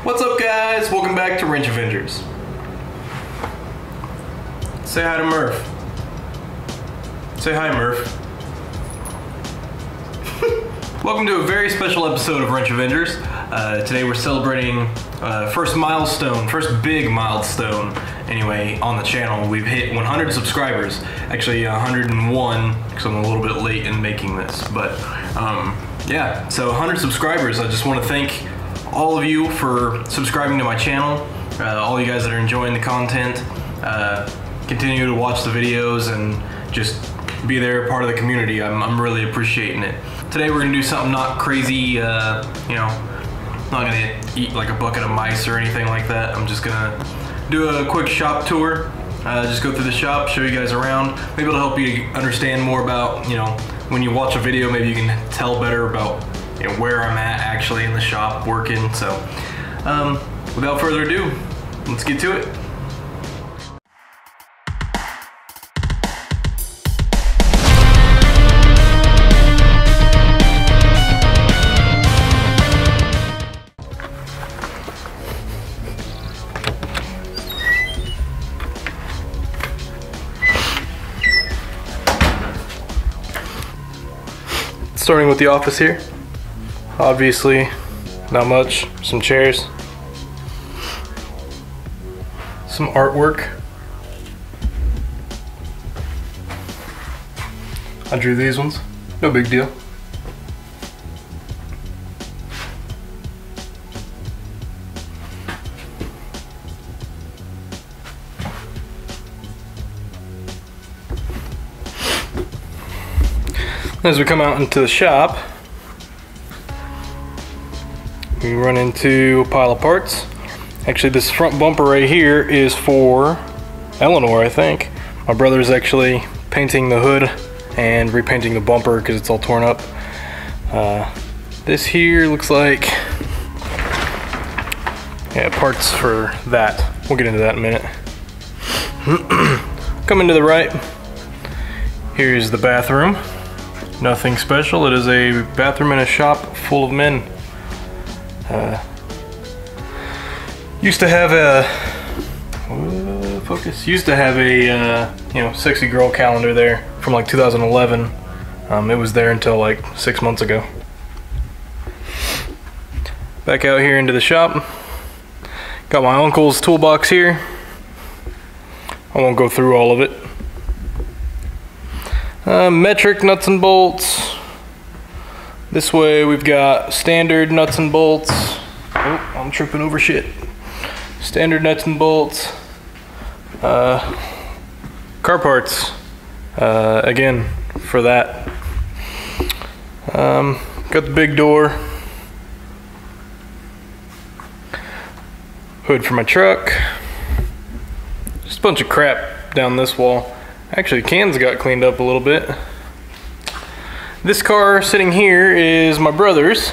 What's up, guys? Welcome back to Wrench Avengers. Say hi to Murph. Say hi, Murph. Welcome to a very special episode of Wrench Avengers. Today we're celebrating first big milestone anyway on the channel. We've hit 100 subscribers. Actually 101 because I'm a little bit late in making this. But yeah, so 100 subscribers. I just want to thank all of you for subscribing to my channel. All you guys that are enjoying the content. Continue to watch the videos and just be there, part of the community. I'm really appreciating it. Today we're gonna do something not crazy, you know, not gonna eat like a bucket of mice or anything like that. I'm just gonna do a quick shop tour, just go through the shop, show you guys around. Maybe it'll help you understand more about, you know, when you watch a video, maybe you can tell better about, you know, where I'm at actually in the shop working. So, without further ado, let's get to it. Starting with the office here. Obviously, not much. Some chairs. Some artwork. I drew these ones. No big deal. As we come out into the shop, we run into a pile of parts. Actually, this front bumper right here is for Eleanor, I think. My brother's actually painting the hood and repainting the bumper because it's all torn up. This here looks like, yeah, parts for that. We'll get into that in a minute. Coming to the right, here's the bathroom. Nothing special. It is a bathroom in a shop full of men. Used to have a Used to have a you know, sexy girl calendar there from like 2011. It was there until like 6 months ago. Back out here into the shop. Got my uncle's toolbox here. I won't go through all of it. Metric nuts and bolts. This way we've got standard nuts and bolts. Oh, I'm tripping over shit. Standard nuts and bolts. Car parts. Again, for that. Got the big door. Hood for my truck. Just a bunch of crap down this wall. Actually, cans got cleaned up a little bit. This car sitting here is my brother's.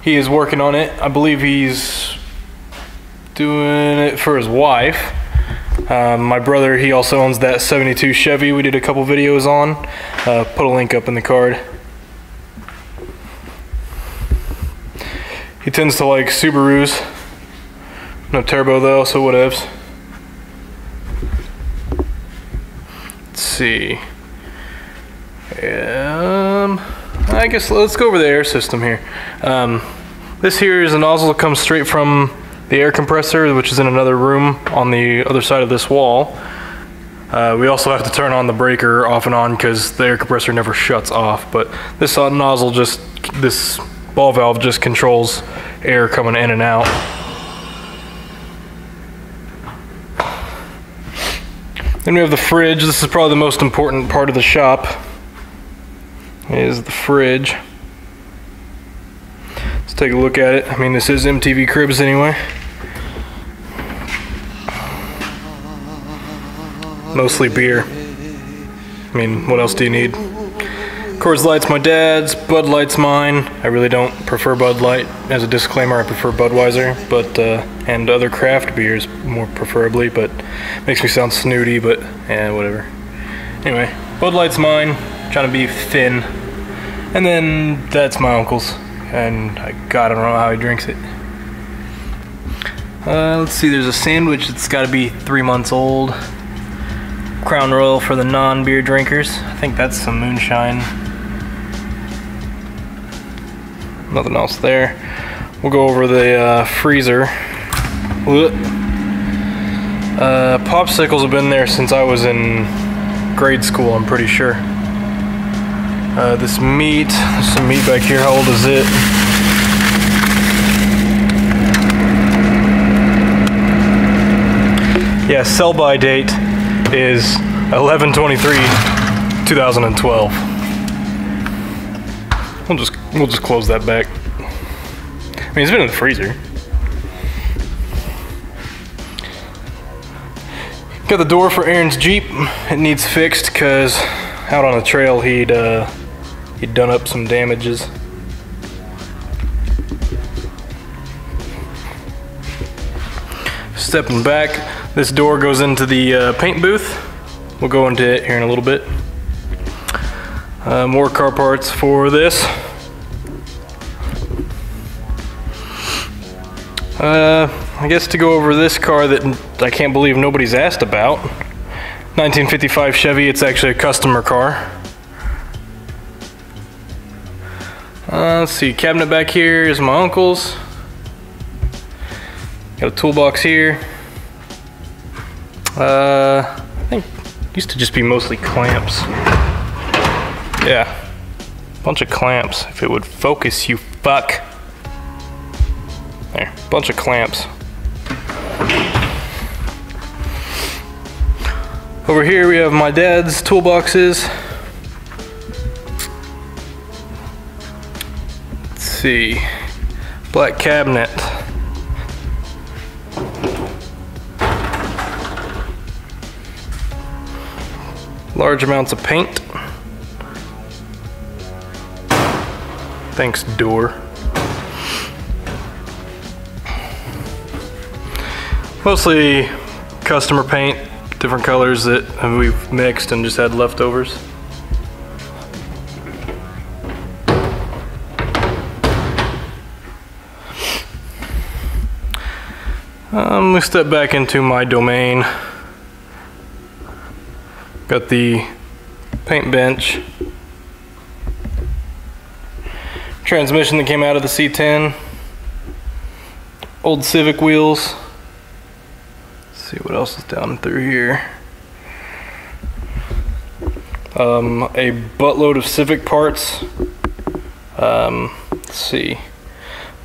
He is working on it. I believe he's doing it for his wife. My brother, he also owns that 72 Chevy we did a couple videos on. Put a link up in the card. He tends to like Subarus. No turbo though, so whatevs. See. I guess let's go over the air system here. This here is a nozzle that comes straight from the air compressor, which is in another room on the other side of this wall. We also have to turn on the breaker off and on because the air compressor never shuts off, but this nozzle this ball valve just controls air coming in and out. Then we have the fridge. This is probably the most important part of the shop, is the fridge. Let's take a look at it. I mean, this is MTV Cribs anyway. Mostly beer. I mean, what else do you need? Coors Light's my dad's, Bud Light's mine. I really don't prefer Bud Light. As a disclaimer, I prefer Budweiser, but and other craft beers more preferably, but makes me sound snooty, but yeah, whatever. Anyway, Bud Light's mine, trying to be thin. And then that's my uncle's, and I don't know how he drinks it. Let's see, there's a sandwich that's got to be 3 months old. Crown Royal for the non-beer drinkers. I think that's some moonshine. Nothing else there. We'll go over the freezer. Popsicles have been there since I was in grade school, I'm pretty sure. This meat, there's some meat back here. How old is it? Yeah, sell-by date is 11/23/2012. We'll just close that back. I mean, it's been in the freezer. Got the door for Aaron's Jeep. It needs fixed because out on the trail he'd done up some damages. Stepping back, this door goes into the paint booth. We'll go into it here in a little bit. More car parts for this. I guess to go over this car that I can't believe nobody's asked about. 1955 Chevy, it's actually a customer car. Let's see, cabinet back here is my uncle's. Got a toolbox here. I think it used to just be mostly clamps. Yeah, bunch of clamps. If it would focus, you fuck. There, bunch of clamps. Over here we have my dad's toolboxes. Let's see, black cabinet. Large amounts of paint. Thanks, door. Mostly customer paint, different colors that we've mixed and just had leftovers. We step back into my domain. Got the paint bench. Transmission that came out of the C10. Old Civic wheels. Let's see what else is down through here. A buttload of Civic parts. Let's see.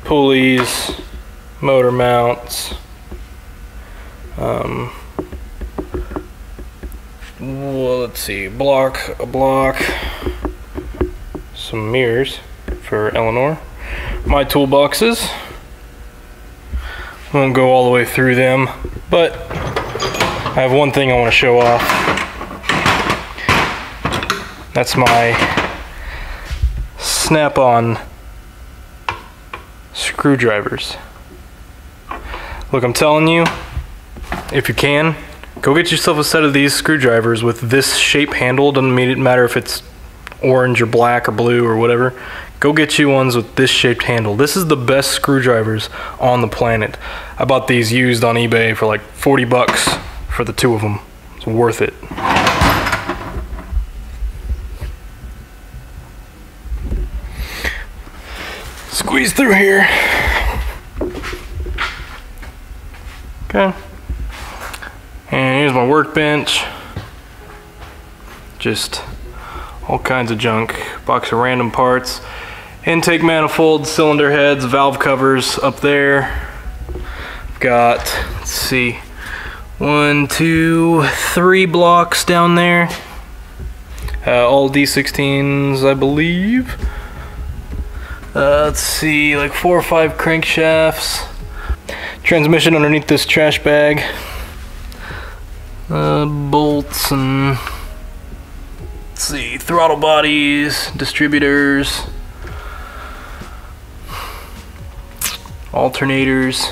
Pulleys, motor mounts. Well, let's see, a block, some mirrors for Eleanor, my toolboxes. Won't go all the way through them, but I have one thing I want to show off. That's my snap-on screwdrivers. Look, I'm telling you, if you can, go get yourself a set of these screwdrivers with this shape handle. Doesn't matter if it's orange or black or blue or whatever. Go get you ones with this shaped handle. This is the best screwdrivers on the planet. I bought these used on eBay for like 40 bucks for the two of them. It's worth it. Squeeze through here. Okay. And here's my workbench. Just all kinds of junk. Box of random parts. Intake manifolds, cylinder heads, valve covers up there. I've got, let's see, 1, 2, 3 blocks down there. All D16s, I believe. Let's see, like 4 or 5 crankshafts. Transmission underneath this trash bag. Bolts and, let's see, throttle bodies, distributors, alternators.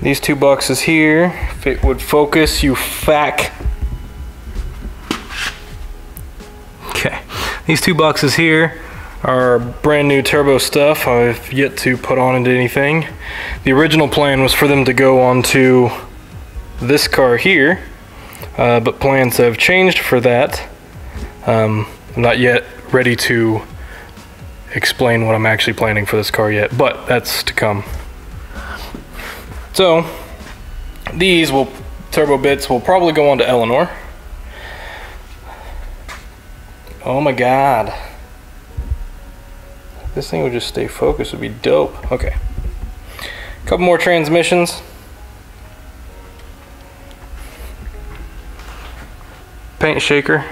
These 2 boxes here, if it would focus, you fack. Okay, these 2 boxes here our brand new turbo stuff. I've yet to put on into anything. The original plan was for them to go onto this car here, but plans have changed for that. I'm not yet ready to explain what I'm actually planning for this car yet, but that's to come. So these turbo bits will probably go on to Eleanor. Oh my god. This thing would just stay focused, would be dope. Okay. A couple more transmissions. Paint shaker.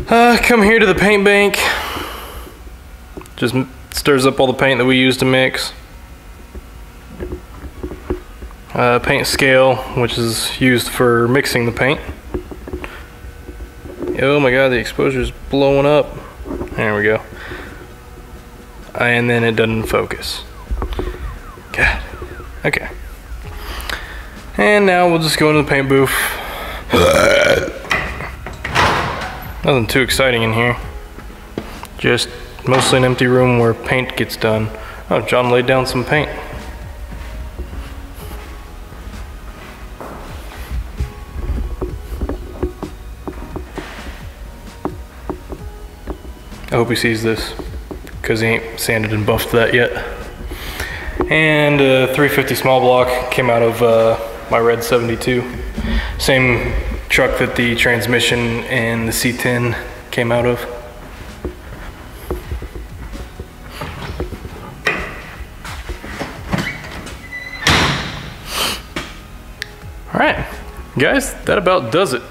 Come here to the paint bank. Just stirs up all the paint that we use to mix. Paint scale, which is used for mixing the paint. Oh my god, the exposure is blowing up. There we go. And then it doesn't focus. God. Okay. And now we'll just go into the paint booth. Nothing too exciting in here. Just mostly an empty room where paint gets done. Oh, John laid down some paint. I hope he sees this, because he ain't sanded and buffed that yet. And 350 small block came out of my red 72. Same truck that the transmission and the C10 came out of. Alright, guys, that about does it.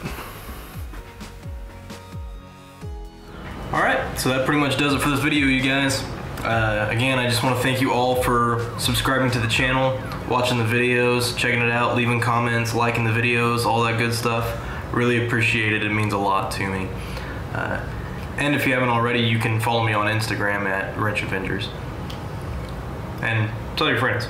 Alright, so that pretty much does it for this video, you guys. Again, I just want to thank you all for subscribing to the channel, watching the videos, checking it out, leaving comments, liking the videos, all that good stuff. Really appreciate it. It means a lot to me. And if you haven't already, you can follow me on Instagram at Avengers. And tell your friends.